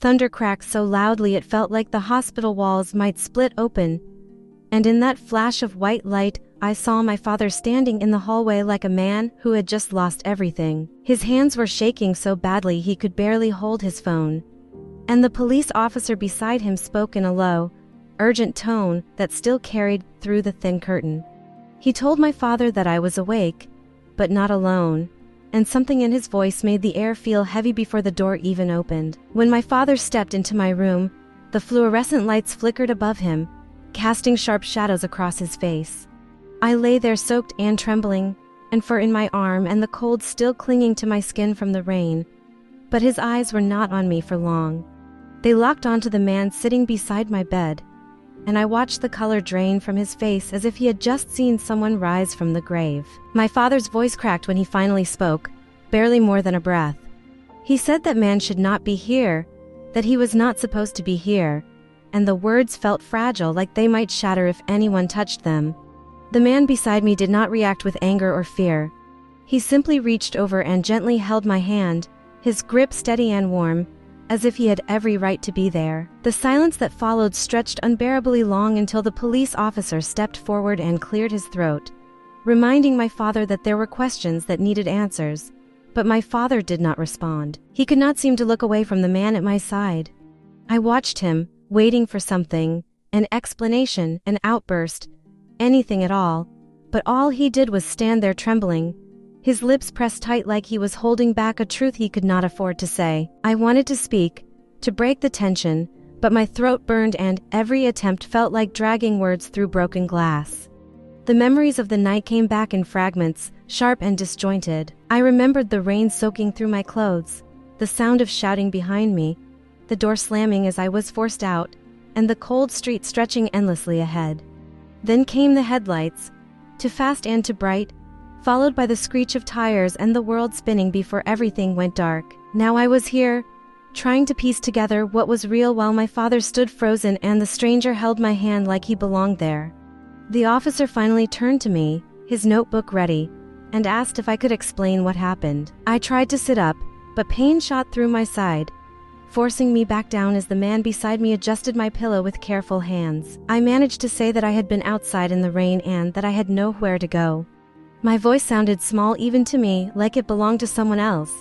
Thunder cracked so loudly it felt like the hospital walls might split open, and in that flash of white light, I saw my father standing in the hallway like a man who had just lost everything. His hands were shaking so badly he could barely hold his phone, and the police officer beside him spoke in a low, urgent tone that still carried through the thin curtain. He told my father that I was awake, but not alone, and something in his voice made the air feel heavy before the door even opened. When my father stepped into my room, the fluorescent lights flickered above him, casting sharp shadows across his face. I lay there soaked and trembling, and fur in my arm and the cold still clinging to my skin from the rain. But his eyes were not on me for long. They locked onto the man sitting beside my bed, and I watched the color drain from his face as if he had just seen someone rise from the grave. My father's voice cracked when he finally spoke, barely more than a breath. He said that man should not be here, that he was not supposed to be here, and the words felt fragile, like they might shatter if anyone touched them. The man beside me did not react with anger or fear. He simply reached over and gently held my hand, his grip steady and warm, as if he had every right to be there. The silence that followed stretched unbearably long until the police officer stepped forward and cleared his throat, reminding my father that there were questions that needed answers. But my father did not respond. He could not seem to look away from the man at my side. I watched him, waiting for something, an explanation, an outburst, anything at all, but all he did was stand there trembling, his lips pressed tight like he was holding back a truth he could not afford to say. I wanted to speak, to break the tension, but my throat burned and every attempt felt like dragging words through broken glass. The memories of the night came back in fragments, sharp and disjointed. I remembered the rain soaking through my clothes, the sound of shouting behind me, the door slamming as I was forced out, and the cold street stretching endlessly ahead. Then came the headlights, too fast and too bright, followed by the screech of tires and the world spinning before everything went dark. Now I was here, trying to piece together what was real while my father stood frozen and the stranger held my hand like he belonged there. The officer finally turned to me, his notebook ready, and asked if I could explain what happened. I tried to sit up, but pain shot through my side, forcing me back down as the man beside me adjusted my pillow with careful hands. I managed to say that I had been outside in the rain and that I had nowhere to go. My voice sounded small even to me, like it belonged to someone else.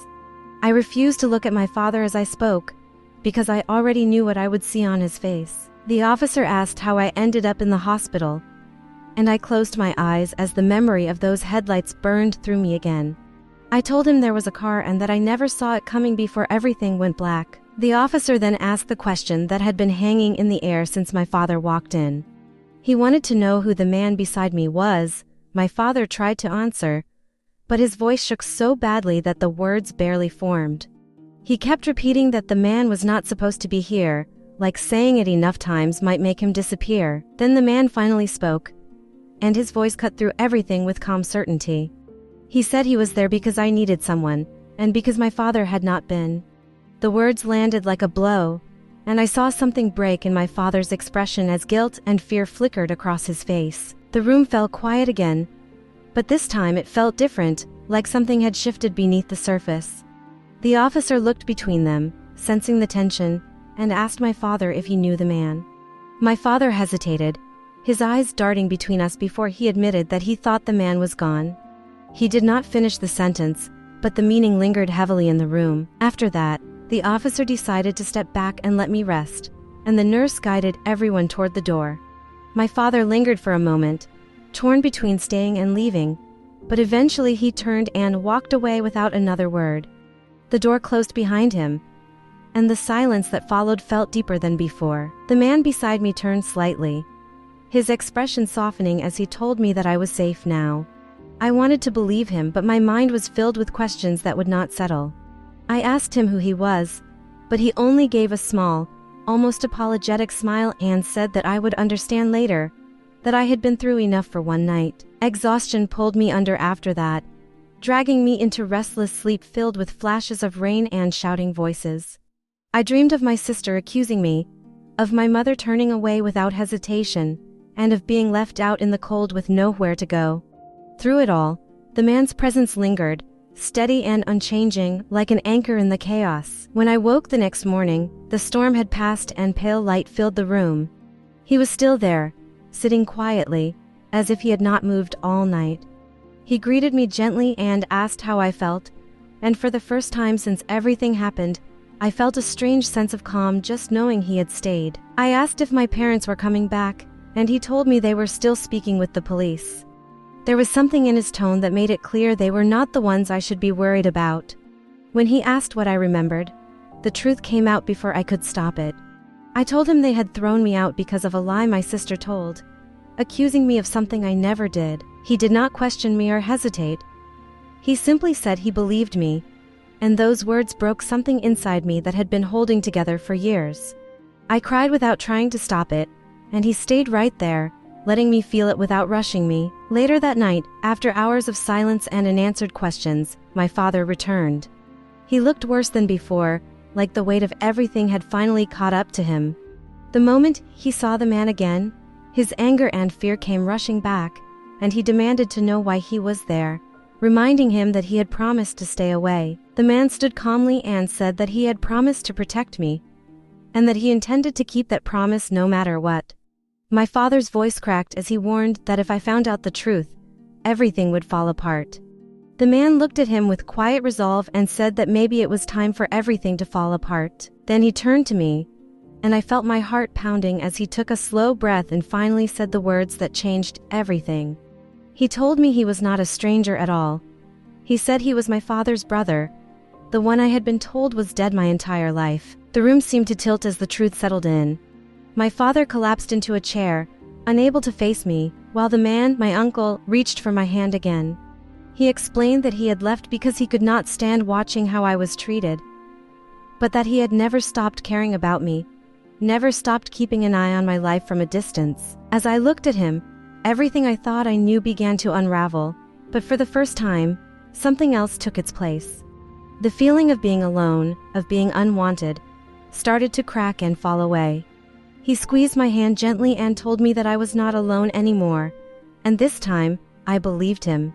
I refused to look at my father as I spoke, because I already knew what I would see on his face. The officer asked how I ended up in the hospital, and I closed my eyes as the memory of those headlights burned through me again. I told him there was a car and that I never saw it coming before everything went black. The officer then asked the question that had been hanging in the air since my father walked in. He wanted to know who the man beside me was. My father tried to answer, but his voice shook so badly that the words barely formed. He kept repeating that the man was not supposed to be here, like saying it enough times might make him disappear. Then the man finally spoke, and his voice cut through everything with calm certainty. He said he was there because I needed someone, and because my father had not been. The words landed like a blow, and I saw something break in my father's expression as guilt and fear flickered across his face. The room fell quiet again, but this time it felt different, like something had shifted beneath the surface. The officer looked between them, sensing the tension, and asked my father if he knew the man. My father hesitated, his eyes darting between us before he admitted that he thought the man was gone. He did not finish the sentence, but the meaning lingered heavily in the room. After that, the officer decided to step back and let me rest, and the nurse guided everyone toward the door. My father lingered for a moment, torn between staying and leaving, but eventually he turned and walked away without another word. The door closed behind him, and the silence that followed felt deeper than before. The man beside me turned slightly, his expression softening as he told me that I was safe now. I wanted to believe him, but my mind was filled with questions that would not settle. I asked him who he was, but he only gave a small, almost apologetic smile and said that I would understand later, that I had been through enough for one night. Exhaustion pulled me under after that, dragging me into restless sleep filled with flashes of rain and shouting voices. I dreamed of my sister accusing me, of my mother turning away without hesitation, and of being left out in the cold with nowhere to go. Through it all, the man's presence lingered, steady and unchanging, like an anchor in the chaos. When I woke the next morning, the storm had passed and pale light filled the room. He was still there, sitting quietly, as if he had not moved all night. He greeted me gently and asked how I felt, and for the first time since everything happened, I felt a strange sense of calm just knowing he had stayed. I asked if my parents were coming back, and he told me they were still speaking with the police. There was something in his tone that made it clear they were not the ones I should be worried about. When he asked what I remembered, the truth came out before I could stop it. I told him they had thrown me out because of a lie my sister told, accusing me of something I never did. He did not question me or hesitate. He simply said he believed me, and those words broke something inside me that had been holding together for years. I cried without trying to stop it, and he stayed right there, letting me feel it without rushing me. Later that night, after hours of silence and unanswered questions, my father returned. He looked worse than before, like the weight of everything had finally caught up to him. The moment he saw the man again, his anger and fear came rushing back, and he demanded to know why he was there, reminding him that he had promised to stay away. The man stood calmly and said that he had promised to protect me, and that he intended to keep that promise no matter what. My father's voice cracked as he warned that if I found out the truth, everything would fall apart. The man looked at him with quiet resolve and said that maybe it was time for everything to fall apart. Then he turned to me, and I felt my heart pounding as he took a slow breath and finally said the words that changed everything. He told me he was not a stranger at all. He said he was my father's brother, the one I had been told was dead my entire life. The room seemed to tilt as the truth settled in. My father collapsed into a chair, unable to face me, while the man, my uncle, reached for my hand again. He explained that he had left because he could not stand watching how I was treated, but that he had never stopped caring about me, never stopped keeping an eye on my life from a distance. As I looked at him, everything I thought I knew began to unravel, but for the first time, something else took its place. The feeling of being alone, of being unwanted, started to crack and fall away. He squeezed my hand gently and told me that I was not alone anymore, and this time, I believed him.